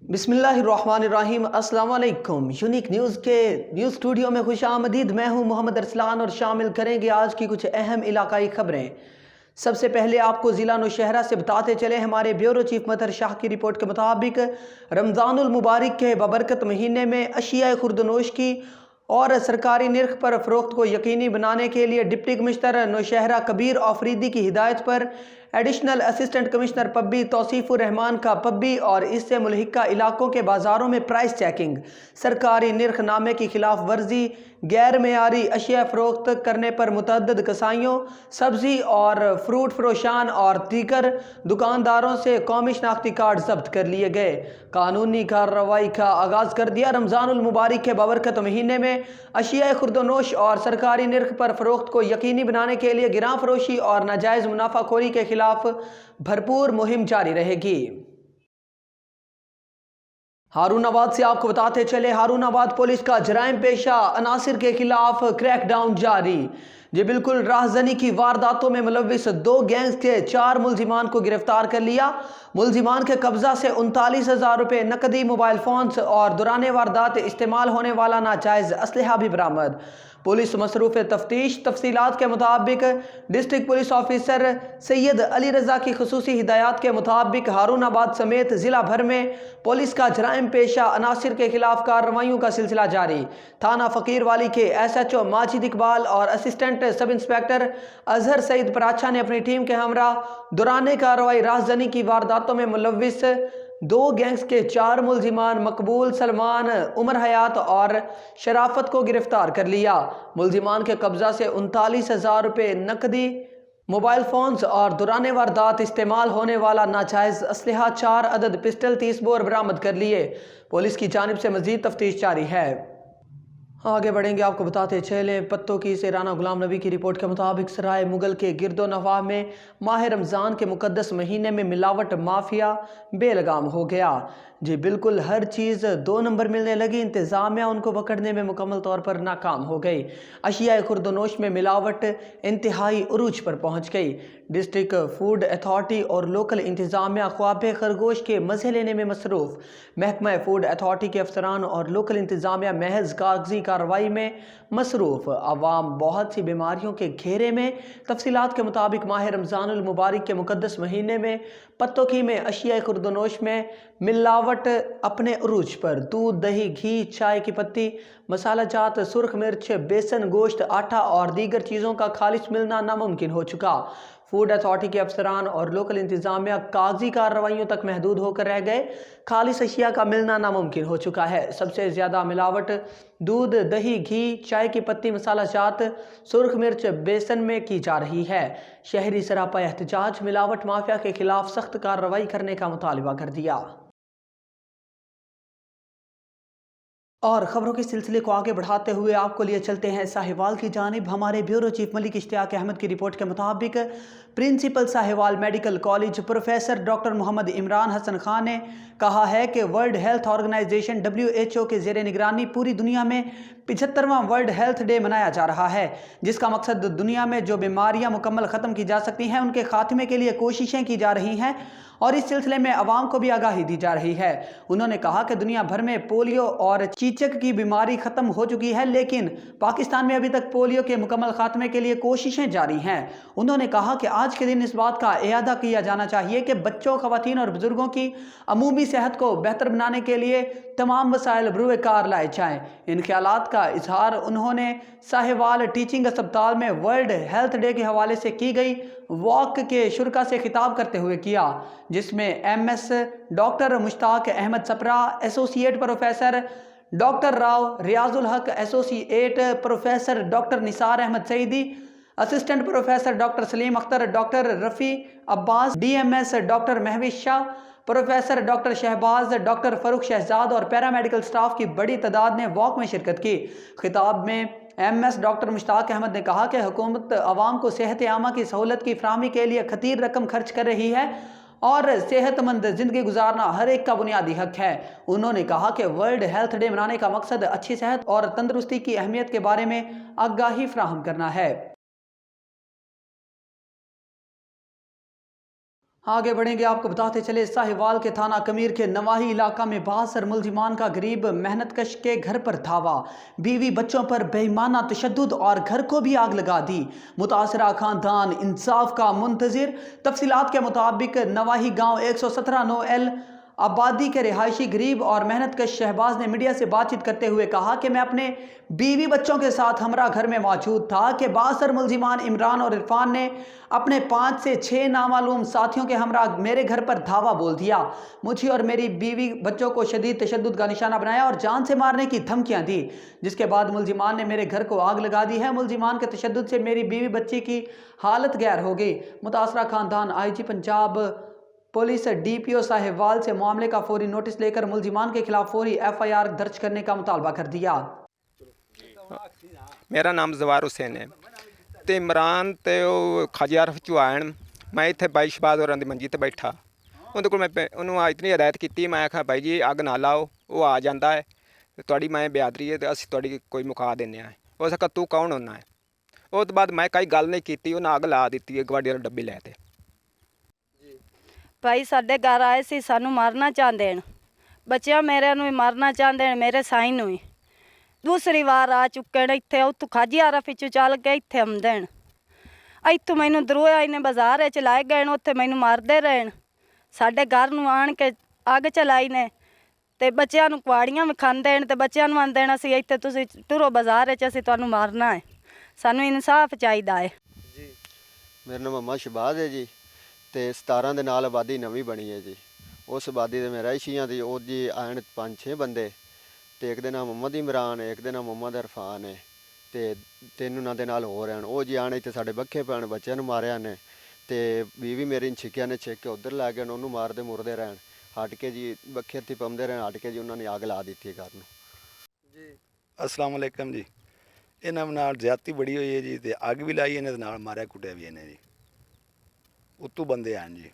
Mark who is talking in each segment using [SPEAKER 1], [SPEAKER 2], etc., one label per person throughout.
[SPEAKER 1] बिस्मिल्लाहिर्रहमानिर्रहीम। अस्सलाम वालेकुम। यूनिक न्यूज़ के न्यूज़ स्टूडियो में खुश आमदीद। मैं हूं मोहम्मद अरसलान और शामिल करेंगे आज की कुछ अहम इलाकाई खबरें। सबसे पहले आपको ज़िला नौशहरा से बताते चले, हमारे ब्यूरो चीफ मदर शाह की रिपोर्ट के मुताबिक रमज़ानुल मुबारक के बबरकत महीने में अशिया खुर्दनोश की और सरकारी निर्ख पर फ़रोख्त को यकीनी बनाने के लिए डिप्टी कमिश्नर नौशहरा कबीर आफरीदी की हिदायत पर एडिशनल असिस्टेंट कमिश्नर पब्बी तौसीफुर रहमान का पब्बी और इससे मुल्हिका इलाकों के बाज़ारों में प्राइस चेकिंग, सरकारी निर्ख नामे की खिलाफ वर्जी, गैर मेयारी अशिया फ़रोख्त करने पर मुतअद्दिद कसाईयों, सब्ज़ी और फ्रूट फरोशान और दीगर दुकानदारों से कौमी शनाख्ती कार्ड जब्त कर लिए गए। कानूनी कार्रवाई का आगाज़ कर दिया। रमज़ानुल मुबारक के बबरकत महीने में अशिया खुर्दनोश और सरकारी निर्ख पर फ़रोख्त को यकीनी बनाने के लिए गिरां फरोशी और नाजायज़ मुनाफाखोरी के खिलाफ भरपूर मुहिम जारी रहेगी। हारूनाबाद से आपको बताते चले, हारूनाबाद पुलिस का जराइम पेशा अनासिर के खिलाफ क्रैकडाउन जारी। जी बिल्कुल, राहजनी की वारदातों में मुलविस 2 गैंग्स के 4 मुलजिमान को गिरफ्तार कर लिया। मुलजिमान के कब्जा से 39,000 रुपये नकदी, मोबाइल फ़ोन्स और दौरान वारदात इस्तेमाल होने वाला नाजायज़ असलहा भी बरामद। पुलिस मसरूफ़ तफ्तीश। तफसीलात के मुताबिक district police officer Syed Ali Raza की खुसूसी हिदायत के मुताबिक हारूनाबाद समेत ज़िला भर में पुलिस का जराइम पेशा अनासिर के खिलाफ कार्रवाइयों का सिलसिला जारी। थाना फ़कीर वाली के SHO माजिद इकबाल और assistant sub inspector Azhar Saeed पराछा ने अपनी टीम के हमरा दौरान कार्रवाई राहजनी की वारदातों में मुलविस 2 गैंग्स के 4 मुलजिमान मकबूल, सलमान, उमर हयात और शराफत को गिरफ्तार कर लिया। मुलजिमान के कब्जा से 39,000 रुपये नकदी, मोबाइल फ़ोन्स और दौरान वारदात इस्तेमाल होने वाला नाजायज़ असलहा, 4 अदद पिस्टल, 30 बोर बरामद कर लिए। पुलिस की जानिब से मज़ीद तफ्तीश जारी है। आगे बढ़ेंगे, आपको बताते चले, पत्तों की से राना गुलाम नबी की रिपोर्ट के मुताबिक सराय मुगल के गिरदो नवाह में माह रमज़ान के मुकद्दस महीने में मिलावट माफिया बेलगाम हो गया। जी बिल्कुल, हर चीज़ 2 नंबर मिलने लगी। इंतज़ामिया उनको पकड़ने में मुकम्मल तौर पर नाकाम हो गई। अशिया खुर्दनोश में मिलावट इंतहाई उरूज पर पहुँच गई। डिस्ट्रिक्ट फूड अथॉरिटी और लोकल इंतज़ामिया ख्वाब खरगोश के मज़े लेने में मसरूफ़। महकमा फूड अथॉरिटी के अफसरान और लोकल इंतज़ामिया महज कागजी कार्रवाई में मसरूफ़। अवाम बहुत सी बीमारियों के घेरे में। तफसीलात के मुताबिक माह रमज़ानुल मुबारक के मुकद्दस महीने में पत्तों में अशिया खुर्दनोश में मिलावट अपने उरूज पर। दूध, दही, घी, चाय की पत्ती, मसाला जात, सुर्ख मिर्च, बेसन, गोश्त, आटा और दीगर चीज़ों का खालिश मिलना नामुमकिन हो चुका। फूड अथॉरिटी के अफसरान और लोकल इंतज़ामिया कागजी कार्रवाइयों तक महदूद होकर रह गए। खालिश अशिया का मिलना नामुमकिन हो चुका है। सबसे ज़्यादा मिलावट दूध, दही, घी, चाय की पत्ती, मसाला जात, सुर्ख मिर्च, बेसन में की जा रही है। शहरी सरापा एहतजाज मिलावट माफिया के खिलाफ सख्त कार्रवाई करने का मुतालबा कर दिया। और ख़बरों के सिलसिले को आगे बढ़ाते हुए आपको लिए चलते हैं साहिवाल की जानिब। हमारे ब्यूरो चीफ मलिक इश्तियाक अहमद की रिपोर्ट के मुताबिक principal Sahiwal medical college professor doctor Muhammad Imran Hasan Khan ने कहा है कि वर्ल्ड हेल्थ ऑर्गेनाइजेशन WHO के ज़ेरे निगरानी पूरी दुनिया में 75वां वर्ल्ड हेल्थ डे मनाया जा रहा है, जिसका मकसद दुनिया में जो बीमारियां मुकम्मल ख़त्म की जा सकती हैं उनके खात्मे के लिए कोशिशें की जा रही हैं और इस सिलसिले में आवाम को भी आगाही दी जा रही है। उन्होंने कहा कि दुनिया भर में पोलियो और चीचक की बीमारी ख़त्म हो चुकी है, लेकिन पाकिस्तान में अभी तक पोलियो के मुकम्मल खात्मे के लिए कोशिशें जारी हैं। उन्होंने कहा कि आज के दिन इस बात का इयादा किया जाना चाहिए कि बच्चों, ख़वातीन और बुजुर्गों की अमूमी सेहत को बेहतर बनाने के लिए तमाम वसाइल बरूए कार लाए जाएँ। इन ख्यालात का इजहार उन्होंने साहिवाल टीचिंग अस्पताल में वर्ल्ड हेल्थ डे के हवाले से की गई वॉक के शुरा से खिताब करते हुए किया, जिसमें MS doctor Mushtaq Ahmed Sapra, associate professor doctor Rao Riazul Haq, associate professor doctor Nisar Ahmed Saeedi, assistant professor doctor Saleem Akhtar, doctor Rafi Abbas, DMS doctor Mahvish Shah, professor doctor Shahbaz, doctor Farrukh Shahzad और पैरामेडिकल स्टाफ की बड़ी तादाद ने वॉक में शिरकत की। खिताब में MS डॉक्टर मुश्ताक अहमद ने कहा कि हुकूमत आवाम को सेहत आमा की सहूलत की फराहमी के लिए खतीर रकम खर्च कर रही है और सेहतमंद ज़िंदगी गुजारना हर एक का बुनियादी हक है। उन्होंने कहा कि वर्ल्ड हेल्थ डे मनाने का मकसद अच्छी सेहत और तंदुरुस्ती की अहमियत के बारे में आगाही फराहम करना है। आगे बढ़ेंगे, आपको बताते चले साहिवाल के थाना कमीर के नवाही इलाका में 72 मुलजिमान का गरीब मेहनतकश के घर पर धावा, बीवी बच्चों पर बेईमाना तशद्दुद और घर को भी आग लगा दी। मुतासरा खानदान इंसाफ का मुंतजिर। तफसीलात के मुताबिक नवाही गांव 117 9 एल आबादी के रिहायशी गरीब और मेहनतकश शहबाज ने मीडिया से बातचीत करते हुए कहा कि मैं अपने बीवी बच्चों के साथ हमरा घर में मौजूद था कि 72 मुलजिमान इमरान और इरफान ने अपने 5 से 6 नामालूम साथियों के हमरा मेरे घर पर धावा बोल दिया। मुझे और मेरी बीवी बच्चों को शदीद तशद्दुद का निशाना बनाया और जान से मारने की धमकियां दी, जिसके बाद मुलजिमान ने मेरे घर को आग लगा दी है। मुलजिमान के तशद्दुद से मेरी बीवी बच्ची की हालत गैर हो गई। मुतासरा खानदान IG Punjab police DPO Sahiwal से मामले का फौरी नोटिस लेकर मुलजिमान के खिलाफ फौरी FIR दर्ज करने का मुतालबा कर दिया।
[SPEAKER 2] मेरा नाम जवार हुसैन है ते इमरान ते खाजियारफ चो आन मैं इत्थे बाई शबाज होरां दी मंजी ते बैठा उहदे कोल मैं उन्होंने इतनी हदायत की। मैं आखा भाई जी अग ना लाओ, वो आ जाता है तुहाड़ी मैं बेआदरी है तो असीं तुहाड़ी कोई मुका देने हैं। उस आखा तू कौन होना है। उस तो बाद मैं कई गल नहीं की, उन्हें अग ला दी है गवाडी वाले डब्बे लैते।
[SPEAKER 3] भाई साढ़े घर आए सी, सानू मारना चाहते हैं, बच्चियां मेरे भी मारना चाहते हैं, मेरे साई नूं ही दूसरी बार आ चुके हैं। इत्थे उत्थों खाजियारा पिछू चल के इत्थे आउंदे हैं। इत्थों मैनू दरोया इन्हें बाजार च लाए गए, उत्थे मैनू मारते रहे। साढ़े घर नूं आण के अग चलाई ने ते बच्चियां नूं कुआड़ियां भी खांदे हैं ते बच्चियां नूं आंदे हैं असीं इत्थे तुसीं टुरो बाजार च असीं तुहानूं मारना है। सानू इंसाफ चाहिदा है
[SPEAKER 4] जी। मेरा नाम मोहम्मद शहबाज है जी ते 17 ਦੇ ਨਾਲ ਆਬਾਦੀ ਨਵੀਂ ਬਣੀ ਹੈ ਜੀ। ਉਸ ਆਬਾਦੀ ਦੇ ਮੈਂ ਰਹਿਸ਼ੀਆਂ ਦੀ ਉਹ ਜੀ ਆਣ 5-6 ਬੰਦੇ ਤੇ ਇੱਕ ਦੇ ਨਾਮ ਮੁਹੰਮਦ ਇਮਰਾਨ ਹੈ, ਇੱਕ ਦੇ ਨਾਮ ਮੁਹੰਮਦ ਇਰਫਾਨ ਹੈ ਤੇ 3 ਉਹਨਾਂ ਦੇ ਨਾਲ ਹੋਰ ਹਨ। ਉਹ ਜੀ ਆਣ ਇੱਥੇ ਸਾਡੇ ਬੱਖੇ ਪੈਣ ਬੱਚਿਆਂ ਨੂੰ ਮਾਰਿਆ ਨੇ ਤੇ ਬੀਵੀ ਮੇਰੀ ਛਿੱਕਿਆ ਨੇ, ਛਿੱਕ ਕੇ ਉੱਧਰ ਲੈ ਗਏ, ਉਹਨੂੰ ਮਾਰਦੇ ਮੁਰਦੇ ਰਹਿਣ। ਹਟ ਕੇ ਜੀ ਬੱਖੇ ਹੱਥੀ ਪਾਉਂਦੇ ਰਹਿਣ, ਹਟ ਕੇ ਜੀ ਉਹਨਾਂ ਨੇ ਅੱਗ ਲਾ ਦਿੱਤੀ ਘਰ ਨੂੰ ਜੀ।
[SPEAKER 5] अस्सलाम वालेकुम जी। ਇਹਨਾਂ ਨਾਲ ਜ਼ਿਆਦਤੀ ਬੜੀ ਹੋਈ ਹੈ ਜੀ ਤੇ ਅੱਗ ਵੀ ਲਾਈ ਇਹਨੇ ਤੇ ਨਾਲ ਮਾਰਿਆ ਕੁੱਟਿਆ ਵੀ ਇਹਨੇ ਜੀ। उत्तू बंदे हैं जी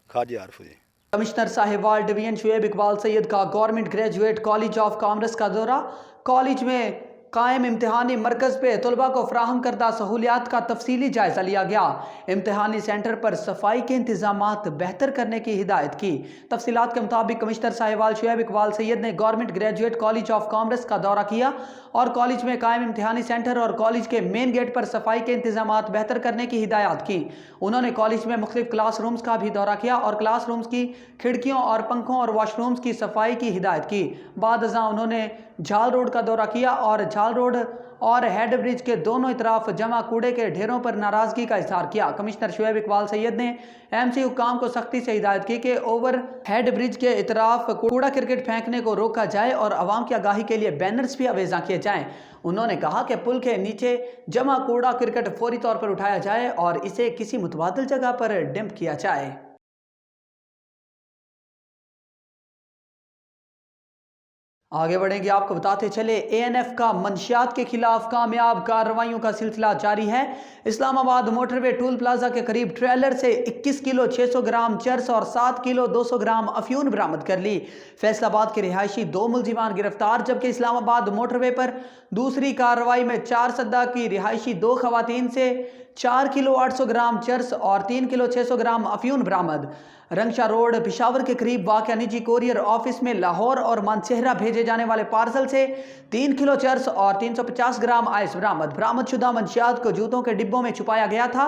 [SPEAKER 5] खाजी आरफ जी।
[SPEAKER 1] कमिश्नर साहिवाल डिवीजन शुएब इकबाल सैयद का government graduate college of commerce का दौरा। कॉलेज में कायम इम्तिहानी मरकज़ पे तलबा को फ्राहम करदा सहूलियात का तफसीली जायज़ा लिया गया। इम्तिहानी सेंटर पर सफाई के इंतजामात बेहतर करने की हिदायत की। तफसीलात के मुताबिक कमिश्नर साहिवाल शुएब इकबाल सैयद ने government graduate college of commerce का दौरा किया और कॉलेज में कायम इम्तिहानी सेंटर और कॉलेज के मेन गेट पर सफाई के इंतजामात बेहतर करने की हिदायत की। उन्होंने कॉलेज में मुख्तलिफ क्लास रूम्स का भी दौरा किया और क्लास रूम्स की खिड़कियों और पंखों और वाशरूम्स की सफाई की हिदायत की। बाद अज़ां उन्होंने झाल रोड का दौरा किया और झाल रोड और हेड ब्रिज के दोनों तरफ जमा कूड़े के ढेरों पर नाराज़गी का इजहार किया। कमिश्नर शुएब इकबाल सैयद ने MC हुक्काम को सख्ती से हिदायत की कि ओवर हेड ब्रिज के इतराफ कूड़ा क्रिकेट फेंकने को रोका जाए और आवाम की आगाही के लिए बैनर्स भी अवेजा किए जाएं। उन्होंने कहा कि पुल के नीचे जमा कूड़ा क्रिकेट फौरी तौर पर उठाया जाए और इसे किसी मुतबादिल जगह पर डंप किया जाए। आगे बढ़ेंगे, आपको बताते चले ANF का मंशियात के खिलाफ कामयाब कार्रवाइयों का सिलसिला जारी है। इस्लामाबाद मोटरवे टूल प्लाजा के करीब ट्रेलर से 21 किलो 600 ग्राम चरस और 7 किलो 200 ग्राम अफ्यून बरामद कर ली। फैसलाबाद के रिहायशी 2 मुलजिमान गिरफ्तार, जबकि इस्लामाबाद मोटरवे पर दूसरी कार्रवाई में 4 सद्दा की रिहायशी 2 खवातीन से 4 किलो 800 ग्राम चरस और 3 किलो 600 ग्राम अफ्यून बरामद। रंगशा रोड पिशावर के करीब वाक़या निजी कोरियर ऑफिस में लाहौर और मानसेहरा भेजे जाने वाले पार्सल से 3 किलो चरस और 350 ग्राम आइस बरामद। बरामदशुदा मंशियात को जूतों के डिब्बों में छुपाया गया था।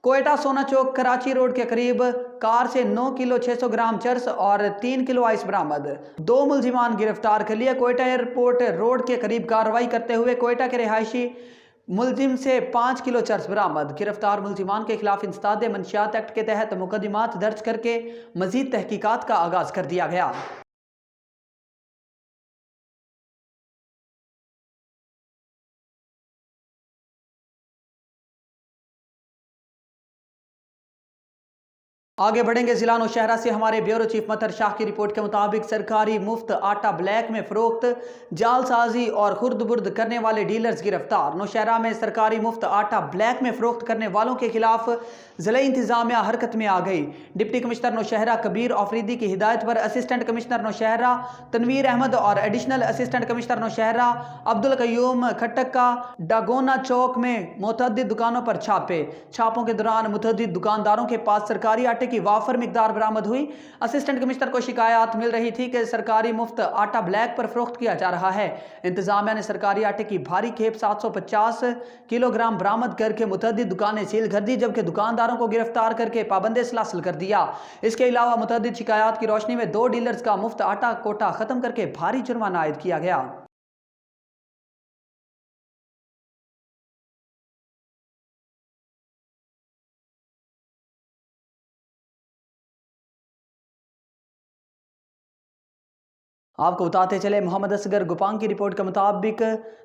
[SPEAKER 1] कोयटा सोना चौक कराची रोड के करीब कार से 9 किलो 600 ग्राम चरस और 3 किलो आइस बरामद। 2 मुलजिमान गिरफ्तार कर लिए। कोयटा एयरपोर्ट रोड के करीब कार्रवाई करते हुए कोयटा के रिहायशी मुलजिम से 5 किलो चरस बरामद। गिरफ्तार मुलजिमान के खिलाफ इंसदाद मंशियात एक्ट के तहत मुकदमात दर्ज करके मजीद तहकीकात का आगाज कर दिया गया। आगे बढ़ेंगे। जिला नौशहरा से हमारे ब्यूरो चीफ मतर शाह की रिपोर्ट के मुताबिक सरकारी मुफ्त आटा ब्लैक में फरोख्त, जालसाजी और खुर्द बुर्द करने वाले डीलर्स गिरफ्तार। नौशहरा में सरकारी मुफ्त आटा ब्लैक में फरोख्त करने वालों के खिलाफ जिला इंतजामिया हरकत में आ गई। डिप्टी कमिश्नर नौशहरा कबीर आफरीदी की हिदायत पर असिस्टेंट कमिश्नर नौशहरा तनवीर अहमद और additional assistant commissioner Nowshera Abdul Qayyum Khattak का डागोना चौक में मुतअद्दिद दुकानों पर छापे। छापों के दौरान मुतअद्दिद दुकानदारों के पास सरकारी आटे की वाफर मिकदार बरामद हुई। असिस्टेंट कमिश्नर को शिकायत मिल रही थी कि सरकारी मुफ्त आटा ब्लैक पर फरोख्त किया जा रहा है। इंतजामिया ने सरकारी आटे की भारी खेप 750 किलोग्राम बरामद करके मुतअद्दिद दुकानें सील कर दी, जबकि दुकानदारों को गिरफ्तार करके पाबंदी सलासिल कर दिया। इसके अलावा मुतअद्दिद शिकायत की रोशनी में 2 डीलर्स का मुफ्त आटा कोटा खत्म करके भारी जुर्माना आयद किया गया। आपको बताते चले, मोहम्मद असगर गुपांग की रिपोर्ट के मुताबिक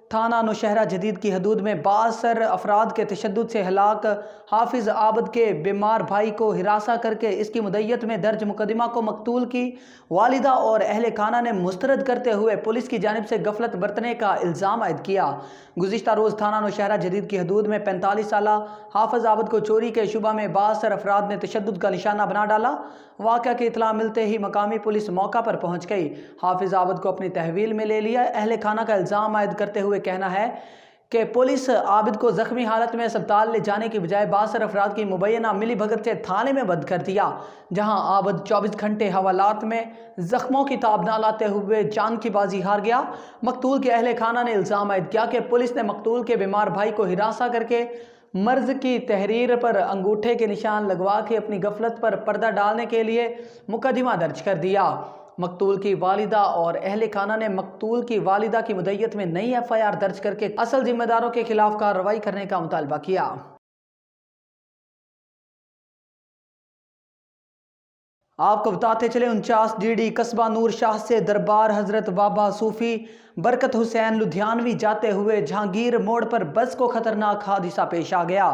[SPEAKER 1] थाना नौशहरा जदीद की हदूद में 62 अफराद के तशद्दुद से हलाक हाफिज आबद के बीमार भाई को हिरासा करके इसकी मुद्दत में दर्ज मुकदमा को मकतूल की वालिदा और अहले खाना ने मुस्तरद करते हुए पुलिस की जानिब से गफलत बरतने का इल्ज़ाम आयद किया। गुज़िश्ता रोज़ थाना नौशहरा जदीद की हदूद में 45 साला हाफिज आबद को चोरी के शुबा में 62 अफराद ने तशद्दुद का निशाना बना डाला। वाक़या की इत्तला मिलते ही मकामी पुलिस मौका पर पहुँच गई। हाफिज आबद को अपनी तहवील में ले लिया। अहले खाना का इल्ज़ाम आयद करते हुए कहना है कि पुलिस आबिद को जख्मी हालत में अस्पताल ले जाने की बजाय 62 अफराद की मुबैना मिली भगत से थाने में बंद कर दिया, जहां आबिद 24 घंटे हवालात में जख्मों की ताब न लाते हुए जान की बाजी हार गया। मकतूल के अहले खाना ने इल्ज़ाम आयद किया कि पुलिस ने मकतूल के बीमार भाई को हिरासा करके मर्ज की तहरीर पर अंगूठे के निशान लगवा के अपनी गफलत पर पर्दा डालने के लिए मुकदमा दर्ज कर दिया। मकतूल की वालिदा और अहले खाना ने मकतूल की वालिदा की मुद्दत में नई FIR दर्ज करके असल जिम्मेदारों के खिलाफ कार्रवाई करने का मुतालबा किया। आपको बताते चले, 49 DD कस्बा नूर शाह से दरबार हजरत बाबा सूफी बरकत हुसैन लुधियानवी जाते हुए जहांगीर मोड़ पर बस को खतरनाक हादसा पेश आ गया।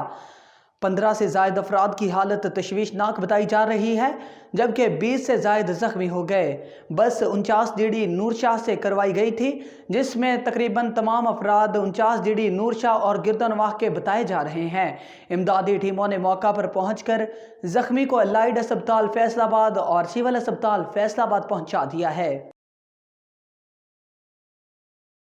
[SPEAKER 1] 15 से ज़ायद अफराद की हालत तशवीशनाक बताई जा रही है, जबकि 20 से ज़ायद ज़ख्मी हो गए। बस 49 DD नूर शाह से करवाई गई थी, जिसमें तकरीबन तमाम अफराद 49 DD नूर शाह और गिरदनवाह के बताए जा रहे हैं। इमदादी टीमों ने मौका पर पहुंचकर ज़ख्मी को अलाइड अस्पताल फैसलाबाद और सिविल अस्पताल फैसलाबाद पहुंचा दिया है।